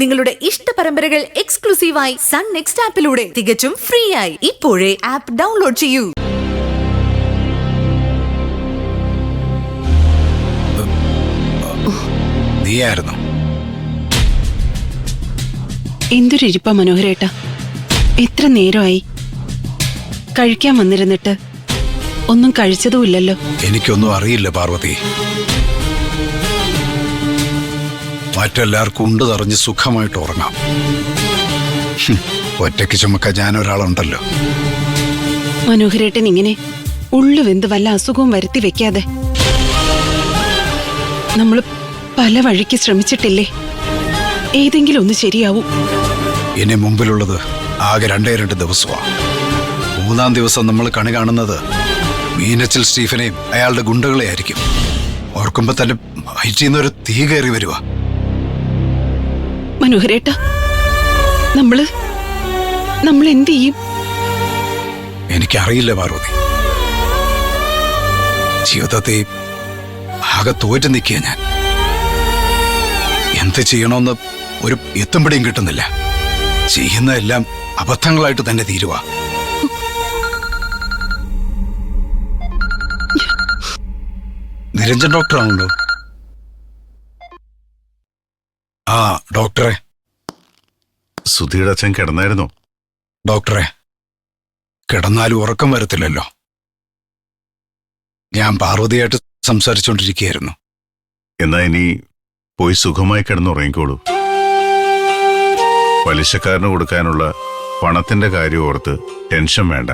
നിങ്ങളുടെ ഇഷ്ട പരമ്പരകൾ എക്സ്ക്ലൂസീവായി സൺ നെക്സ്റ്റ് ആപ്പിലൂടെ തികച്ചും ഫ്രീ ആയി ഇപ്പോഴേ ആപ്പ് ഡൗൺലോഡ് ചെയ്യൂ. നീയായിരുന്നു എന്തൊരിരിപ്പാ മനോഹരേട്ട, എത്ര നേരമായി കഴിക്കാൻ വന്നിരുന്നിട്ട് ഒന്നും കഴിച്ചതുമില്ലല്ലോ. എനിക്കൊന്നും അറിയില്ല പാർവതി. മറ്റെല്ലാവർക്കും ഉണ്ട് തറഞ്ഞ് സുഖമായിട്ട് ഉറങ്ങാം. ഒറ്റയ്ക്ക് ചുമക്കാൻ ഞാനൊരാളുണ്ടല്ലോ. മനോഹരേട്ടൻ ഇങ്ങനെ ഉള്ളു വെന്ത് വല്ല അസുഖവും വരുത്തി വെക്കാതെ. നമ്മൾ പല വഴിക്ക് ശ്രമിച്ചിട്ടില്ലേ, ഏതെങ്കിലും ഒന്ന് ശരിയാവും. ഇനി മുമ്പിലുള്ളത് ആകെ 2 ദിവസമാണ്. 3-ാം ദിവസം നമ്മൾ കണി കാണുന്നത് മീനച്ചിൽ സ്റ്റീഫനെയും അയാളുടെ ഗുണ്ടകളെ ആയിരിക്കും. ഓർക്കുമ്പോ തന്നെ വയറ്റിന്നൊരു തീ കയറി വരുക. മനോഹരേട്ട, നമ്മൾ എന്ത് ചെയ്യും? എനിക്കറിയില്ല പാർവതി. ജീവിതത്തെ ആകെ തോറ്റു നിൽക്കുക ഞാൻ. എന്ത് ചെയ്യണമെന്ന് ഒരു എത്തുംപിടിയും കിട്ടുന്നില്ല. ചെയ്യുന്നതെല്ലാം അബദ്ധങ്ങളായിട്ട് തന്നെ തീരുക. നിരഞ്ജൻ ഡോക്ടറാണല്ലോ. ആ ഡോക്ടറെ. സുധിയുടെ അച്ഛൻ കിടന്നായിരുന്നോ? ഡോക്ടറെ, കിടന്നാലും ഉറക്കം വരത്തില്ലല്ലോ. ഞാൻ പാർവതിയായിട്ട് സംസാരിച്ചുകൊണ്ടിരിക്കുകയായിരുന്നു. എന്നാ ഇനി പോയി സുഖമായി കിടന്നുറങ്ങിക്കോളൂ. പലിശക്കാരന് കൊടുക്കാനുള്ള പണത്തിന്റെ കാര്യം ഓർത്ത് ടെൻഷൻ വേണ്ട.